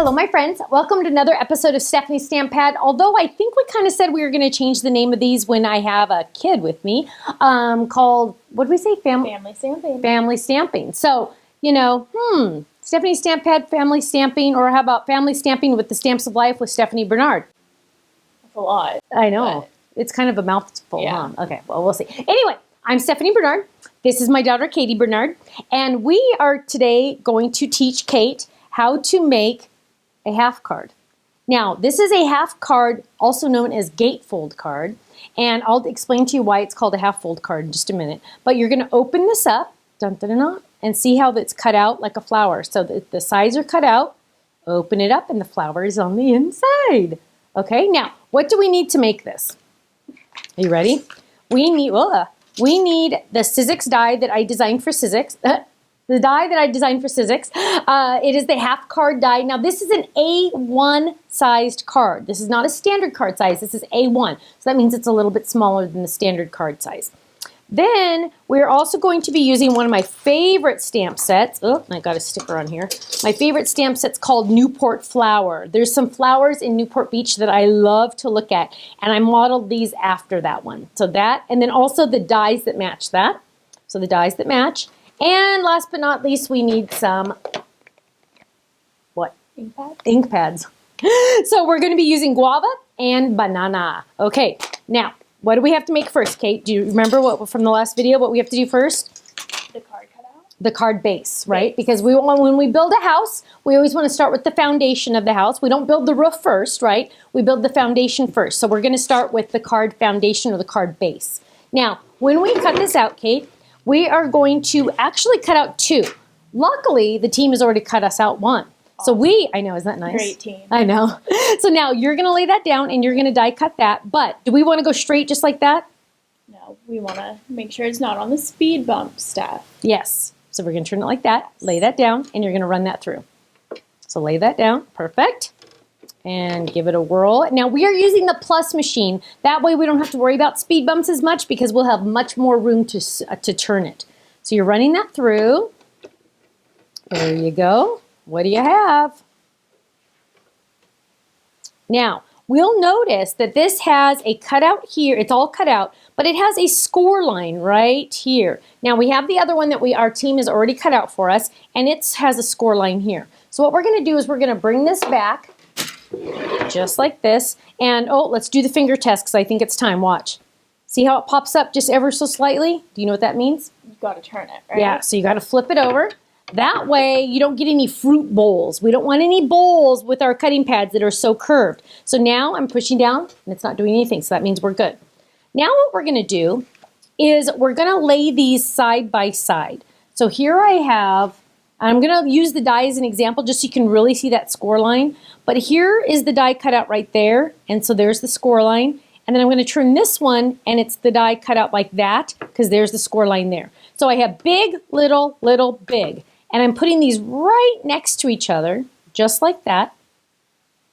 Hello, my friends. Welcome to another episode of Stephanie's Stamp Pad. Although I think we kind of said we were going to change the name of these when I have a kid with me, called, what did we say? Family Stamping. Family Stamping. So, you know, Stephanie's Stamp Pad, Family Stamping, or how about Family Stamping with the Stamps of Life with Stephanie Bernard? That's a lot. I know. It's kind of a mouthful, Yeah. huh? Okay, well, we'll see. Anyway, I'm Stephanie Bernard. This is my daughter, Katie Bernard. And we are today going to teach Kate how to make a half card. Now, this is a half card, also known as gatefold card, and I'll explain to you why it's called a half fold card in just a minute. But you're going to open this up, dun, dun, dun, dun, and see how it's cut out like a flower. So the sides are cut out, open it up, and the flower is on the inside. Okay, now, what do we need to make this? Are you ready? We need the Sizzix die that I designed for Sizzix. The die that I designed for Sizzix. It is the half card die. Now this is an A1 sized card. This is not a standard card size. This is A1. So that means it's a little bit smaller than the standard card size. Then we're also going to be using one of my favorite stamp sets. Oh, I got a sticker on here. My favorite stamp set's called Newport Flower. There's some flowers in Newport Beach that I love to look at, and I modeled these after that one. So that, and then also the dies that match that. So the dies that match. And last but not least, we need some, what? Ink pads. Ink pads. So we're going to be using guava and banana. Okay, now, what do we have to make first, Kate? Do you remember what from the last video, what we have to do first? The card cutout. The card base, right? Because we want, when we build a house, we always want to start with the foundation of the house. We don't build the roof first, right? We build the foundation first. So we're going to start with the card foundation or the card base. Now, when we cut this out, Kate, we are going to actually cut out two. Luckily, the team has already cut us out one. So I know, isn't that nice? Great team. I know. So now you're going to lay that down and you're going to die cut that. But do we want to go straight just like that? No, we want to make sure it's not on the speed bump stuff. Yes. So we're going to turn it like that, lay that down, and you're going to run that through. So lay that down. Perfect. And give it a whirl. Now we are using the plus machine. That way we don't have to worry about speed bumps as much because we'll have much more room to turn it. So you're running that through. There you go. What do you have? Now, we'll notice that this has a cutout here. It's all cut out, but it has a score line right here. Now we have the other one that our team has already cut out for us, and it has a score line here. So what we're going to do is we're going to bring this back just like this. And oh, let's do the finger test because I think it's time. Watch. See how it pops up just ever so slightly? Do you know what that means? You've got to turn it, right? Yeah, so you got to flip it over. That way you don't get any fruit bowls. We don't want any bowls with our cutting pads that are so curved. So now I'm pushing down and it's not doing anything. So that means we're good. Now what we're going to do is we're going to lay these side by side. So here I have, I'm going to use the die as an example just so you can really see that score line. But here is the die cut out right there. And so there's the score line. And then I'm going to turn this one and it's the die cut out like that because there's the score line there. So I have big, little, little, big. And I'm putting these right next to each other, just like that.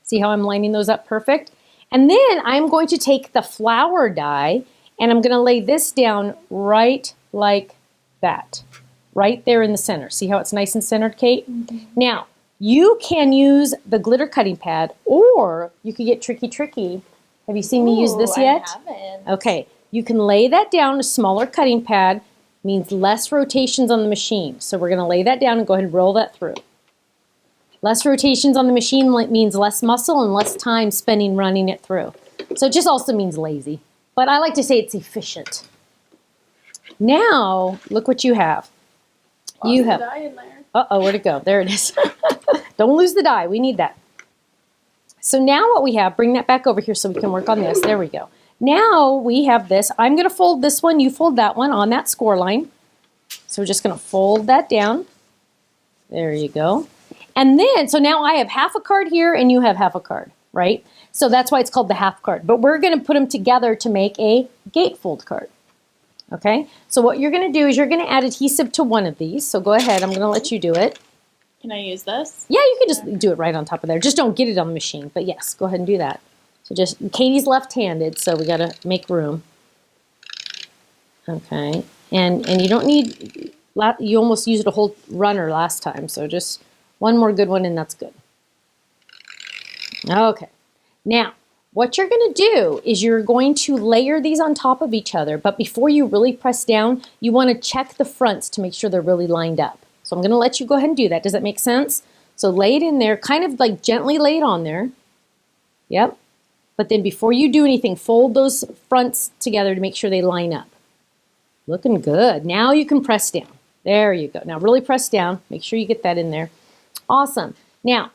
See how I'm lining those up perfect? And then I'm going to take the flower die and I'm going to lay this down right like that. Right there in the center. See how it's nice and centered, Kate? Mm-hmm. Now, you can use the glitter cutting pad or you could get tricky. Have you seen me use this yet? I haven't. Okay, you can lay that down, a smaller cutting pad means less rotations on the machine. So we're going to lay that down and go ahead and roll that through. Less rotations on the machine means less muscle and less time spending running it through. So it just also means lazy. But I like to say it's efficient. Now, look what you have. You have. Die in there. Uh-oh, where'd it go? There it is. Don't lose the die. We need that. So now what we have, bring that back over here so we can work on this. There we go. Now we have this. I'm going to fold this one. You fold that one on that score line. So we're just going to fold that down. There you go. And then, so now I have half a card here and you have half a card, right? So that's why it's called the half card. But we're going to put them together to make a gatefold card. Okay? So what you're going to do is you're going to add adhesive to one of these. So go ahead. I'm going to let you do it. Can I use this? Yeah, you can just do it right on top of there. Just don't get it on the machine. But yes, go ahead and do that. So just, Katie's left-handed, so we got to make room. Okay. And you don't need, you almost used a whole runner last time. So just one more good one and that's good. Okay. Now, what you're going to do is you're going to layer these on top of each other, but before you really press down, you want to check the fronts to make sure they're really lined up. So I'm going to let you go ahead and do that. Does that make sense? So lay it in there, kind of like gently lay it on there. Yep. But then before you do anything, fold those fronts together to make sure they line up. Looking good. Now you can press down. There you go. Now really press down. Make sure you get that in there. Awesome. Now,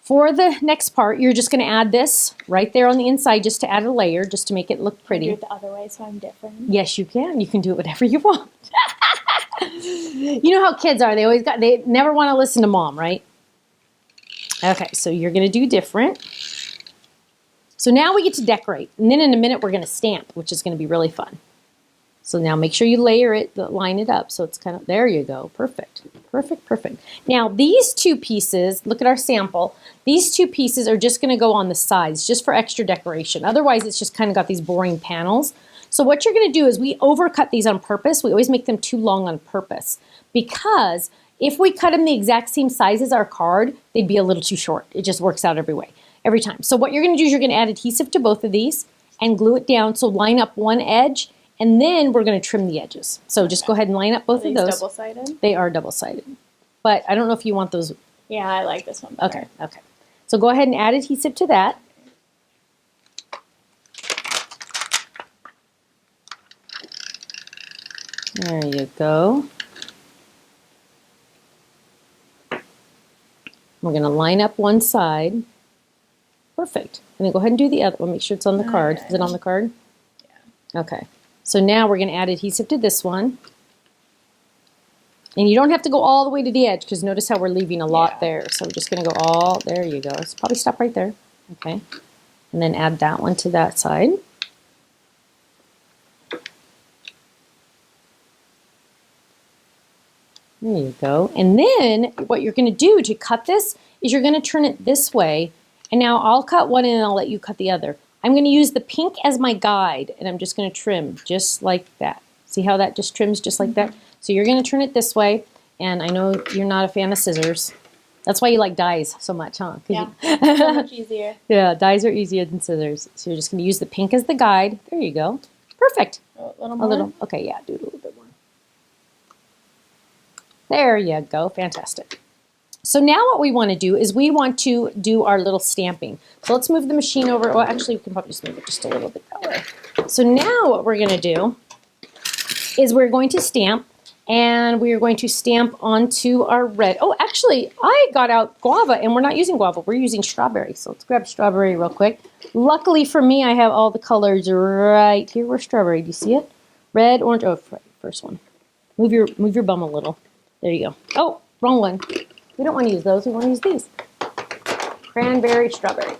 for the next part, you're just going to add this right there on the inside just to add a layer, just to make it look pretty. Do it the other way so I'm different. Yes, you can. You can do it whatever you want. You know how kids are. They never want to listen to mom, right? Okay, so you're going to do different. So now we get to decorate. And then in a minute, we're going to stamp, which is going to be really fun. So now make sure you layer it, line it up. So it's kind of, there you go. Perfect. Perfect, perfect. Now these two pieces, look at our sample. These two pieces are just going to go on the sides, just for extra decoration. Otherwise, it's just kind of got these boring panels. So what you're going to do is we overcut these on purpose. We always make them too long on purpose. Because if we cut them the exact same size as our card, they'd be a little too short. It just works out every time. So what you're going to do is you're going to add adhesive to both of these and glue it down. So line up one edge. And then we're going to trim the edges. So just go ahead and line up both of those. Double-sided? They are double-sided. But I don't know if you want those. Yeah, I like this one better. Okay, okay. So go ahead and add adhesive to that. There you go. We're going to line up one side. Perfect. And then go ahead and do the other one. Make sure it's on the card. Is it on the card? Yeah. Okay. So now we're going to add adhesive to this one. And you don't have to go all the way to the edge because notice how we're leaving a lot there. So we're just going to go all, there you go. Let's probably stop right there. Okay. And then add that one to that side. There you go. And then what you're going to do to cut this is you're going to turn it this way. And now I'll cut one and I'll let you cut the other. I'm going to use the pink as my guide, and I'm just going to trim just like that. See how that just trims just like that? So you're going to turn it this way, and I know you're not a fan of scissors. That's why you like dies so much, huh? Yeah, so much easier. Yeah, dies are easier than scissors. So you're just going to use the pink as the guide. There you go. Perfect. A little more? A little. Okay, yeah, do it a little bit more. There you go. Fantastic. So now what we want to do is we want to do our little stamping. So let's move the machine over. Well, actually, we can probably just move it just a little bit that way. So now what we're going to do is we're going to stamp, and we are going to stamp onto our red. Oh, actually, I got out guava, and we're not using guava. We're using strawberry. So let's grab strawberry real quick. Luckily for me, I have all the colors right here. Where's strawberry? Do you see it? Red, orange. Oh, first one. Move your bum a little. There you go. Oh, wrong one. We don't want to use those. We want to use these. Cranberry, strawberry.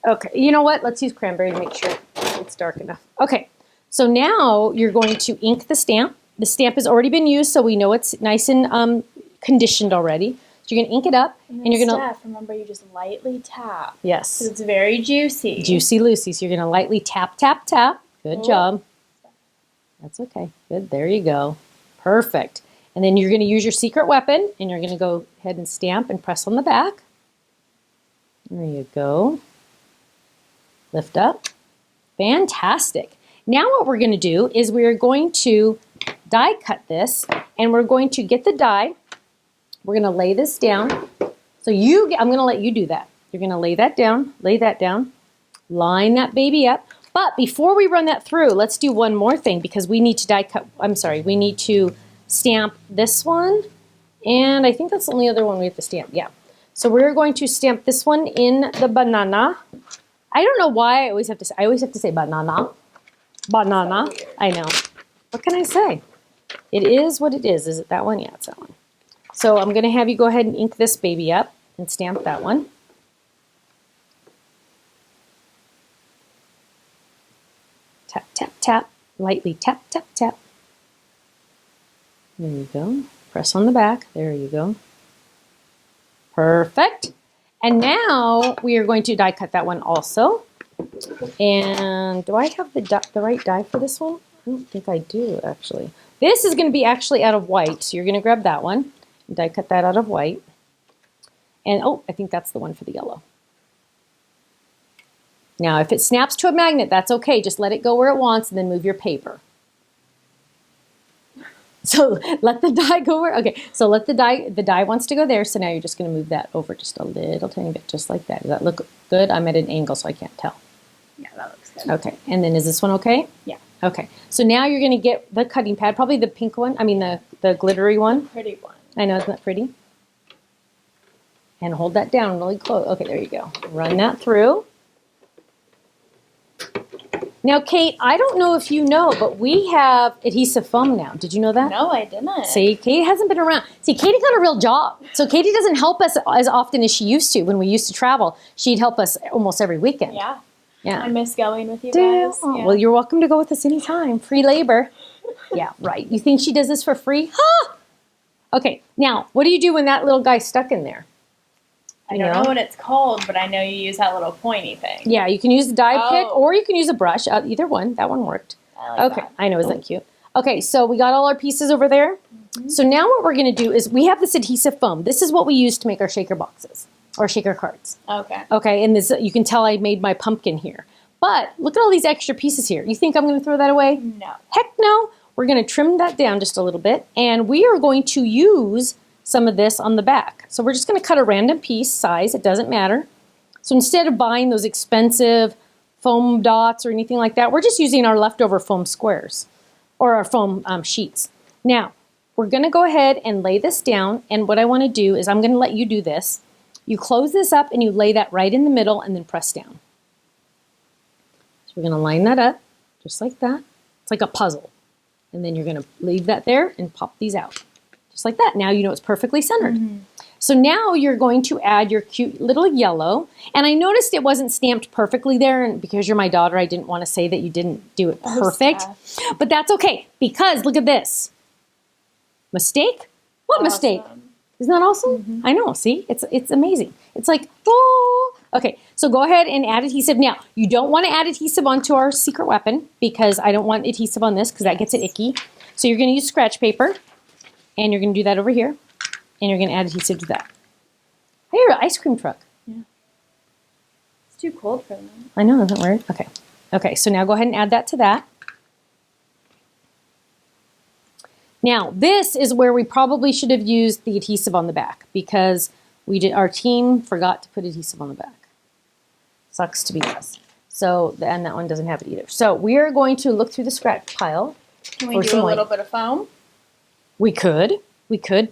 Okay, you know what? Let's use cranberry to make sure it's dark enough. Okay, so now you're going to ink the stamp. The stamp has already been used, so we know it's nice and conditioned already. So you're going to ink it up. And you're going to... remember, you just lightly tap. Yes. Because it's very juicy. Juicy Lucy. So you're going to lightly tap, tap, tap. Good job. That's okay. Good. There you go. Perfect. And then you're going to use your secret weapon, and you're going to go ahead and stamp and press on the back. There you go. Lift up. Fantastic. Now what we're going to do is we're going to die cut this, and we're going to get the die. We're going to lay this down. So I'm going to let you do that. You're going to lay that down, line that baby up. But before we run that through, let's do one more thing because we need to die cut. We need to stamp this one, and I think that's the only other one we have to stamp. Yeah. So we're going to stamp this one in the banana. I don't know why I always have to say banana. Banana. I know. What can I say? It is what it is. Is it that one? Yeah, it's that one. So I'm going to have you go ahead and ink this baby up and stamp that one. Tap, tap, tap. Lightly tap, tap, tap. There you go. Press on the back. There you go. Perfect. And now we are going to die cut that one also. And do I have the right die for this one? I don't think I do, actually. This is going to be actually out of white. So you're going to grab that one and die cut that out of white. And oh, I think that's the one for the yellow. Now, if it snaps to a magnet, that's okay. Just let it go where it wants and then move your paper. So let the die go where, okay, so let the die wants to go there. So now you're just going to move that over just a little tiny bit, just like that. Does that look good? I'm at an angle, so I can't tell. Yeah, that looks good. Okay, and then is this one okay? Yeah. Okay, so now you're going to get the cutting pad, probably the pink one, I mean the glittery one. Pretty one. I know, isn't that pretty? And hold that down really close. Okay, there you go. Run that through. Now, Kate, I don't know if you know, but we have adhesive foam now. Did you know that? No, I didn't. See, Katie hasn't been around. See, Katie got a real job. So Katie doesn't help us as often as she used to. When we used to travel, she'd help us almost every weekend. Yeah. Yeah. I miss going with you Do you? guys. Oh, Yeah. well, you're welcome to go with us anytime. Free labor. Yeah, right. You think she does this for free? Huh? Okay, now, what do you do when that little guy's stuck in there? I don't know what it's called, but I know you use that little pointy thing. Yeah, you can use the die pick Oh. or you can use a brush. Either one. That one worked. I like Okay, that. I know. Isn't that cute? Okay, so we got all our pieces over there. So now what we're going to do is we have this adhesive foam. This is what we use to make our shaker boxes or shaker cards. Okay. Okay, and this you can tell I made my pumpkin here. But look at all these extra pieces here. You think I'm going to throw that away? No. Heck no. We're going to trim that down just a little bit, and we are going to use some of this on the back. So we're just going to cut a random piece size. It doesn't matter. So instead of buying those expensive foam dots or anything like that, we're just using our leftover foam squares or our foam sheets. Now, we're going to go ahead and lay this down, and what I want to do is I'm going to let you do this. You close this up and you lay that right in the middle and then press down. So we're going to line that up just like that. It's like a puzzle. And then you're going to leave that there and pop these out. Just like that. Now you know it's perfectly centered. So now you're going to add your cute little yellow. And I noticed it wasn't stamped perfectly there. And because you're my daughter, I didn't want to say that you didn't do it perfect. But that's okay. Because look at this. Mistake? What mistake? Isn't that awesome? I know. See? It's amazing. It's like, oh. Okay, so go ahead and add adhesive. Now, you don't want to add adhesive onto our secret weapon because I don't want adhesive on this because that gets it icky. So you're going to use scratch paper, and you're going to do that over here, and you're going to add adhesive to that. Hey, you're an ice cream truck. Yeah. It's too cold for them. I know, isn't that weird? Okay. Okay, so now go ahead and add that to that. Now, this is where we probably should have used the adhesive on the back because our team forgot to put adhesive on the back. Sucks to be us. So, and that one doesn't have it either. So we are going to look through the scratch pile. Can we do a little bit of foam? We could,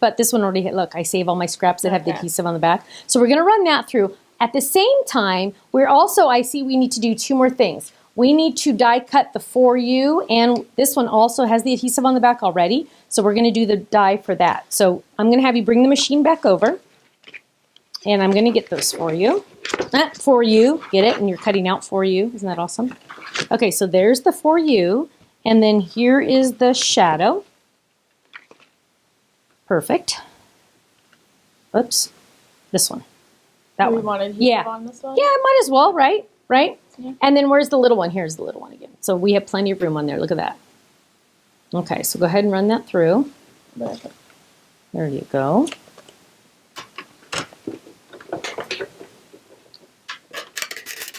but this one already hit. Look, I save all my scraps that have the adhesive on the back. So we're going to run that through. At the same time, we're also, I see we need to do two more things. We need to die cut the For You, and this one also has the adhesive on the back already. So we're going to do the die for that. So I'm going to have you bring the machine back over, and I'm going to get those for you. For You, get it? And you're cutting out For You. Isn't that awesome? Okay, so there's the For You, and then here is the shadow. Perfect. Oops, this one. That one. Want adhesive on this one? Yeah, might as well, right? Right? Yeah. And then where's the little one? Here's the little one again. So we have plenty of room on there. Look at that. Okay, so go ahead and run that through. There you go.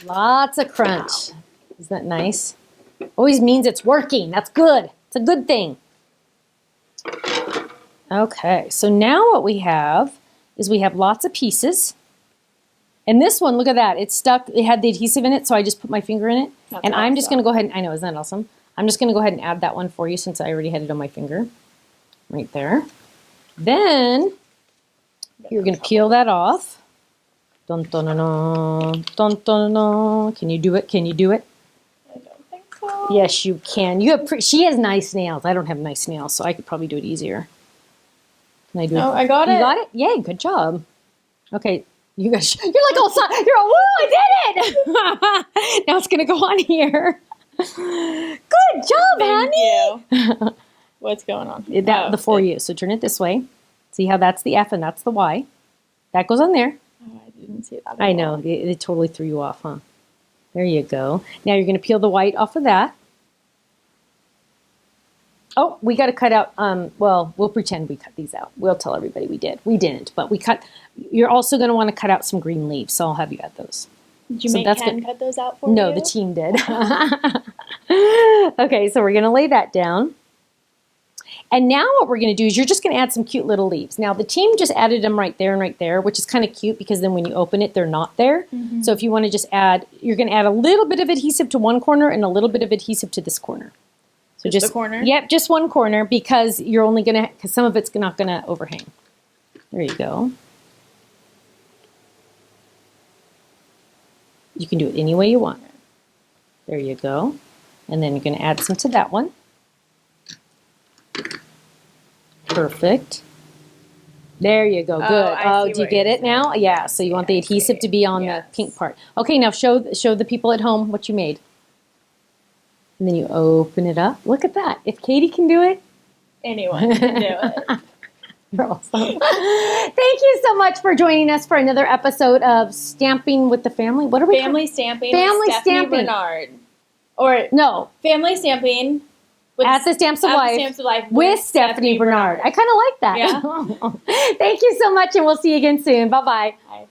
Lots of crunch. Isn't that nice? Always means it's working. That's good. It's a good thing. Okay, so now what we have is we have lots of pieces. And this one, look at that. It's stuck. It had the adhesive in it, so I just put my finger in it. That's and I'm just awesome. going to go ahead and, I know, isn't that awesome? I'm just going to go ahead and add that one for you since I already had it on my finger. Right there. Then you're going to peel that off. Dun, dun, dun, dun, dun, dun, dun. Can you do it? Can you do it? I don't think so. Yes, you can. You have she has nice nails. I don't have nice nails, so I could probably do it easier. Can I do it? Oh, I got it. You got it? Yay, good job. Okay, you guys, you're like all you're all, woo, I did it! Now it's gonna go on here. Good job, Thank honey. you. What's going on? The For You. So turn it this way. See how that's the F and that's the Y. That goes on there. Oh, I didn't see that. I know, it totally threw you off, huh? There you go. Now you're gonna peel the white off of that. Oh, we got to cut out, well, we'll pretend we cut these out. We'll tell everybody we did. We didn't, but we cut. You're also going to want to cut out some green leaves, so I'll have you add those. Did you So make that's Ken good. cut those out for you? No, the team did. Okay, so we're going to lay that down. And now what we're going to do is you're just going to add some cute little leaves. Now the team just added them right there and right there, which is kind of cute because then when you open it, they're not there. Mm-hmm. So if you want to just add, you're going to add a little bit of adhesive to one corner and a little bit of adhesive to this corner. So Just the corner? Yep, just one corner because you're only going to, because some of it's not going to overhang. There you go. You can do it any way you want. There you go. And then you're going to add some to that one. Perfect. There you go. Good. I see Do you what get you're it now? saying. Yeah. So you want the adhesive to be on the pink part. Okay. Now show the people at home what you made. And then you open it up. Look at that. If Katie can do it, Anyone can do it. you're awesome. Thank you so much for joining us for another episode of Stamping with the Family. What are we Family Stamping Family with Stephanie Stamping. Bernard. Or No. Family Stamping with At the Stamps of Life with Stephanie Bernard. I kind of like that. Yeah. Thank you so much, and we'll see you again soon. Bye-bye. Bye.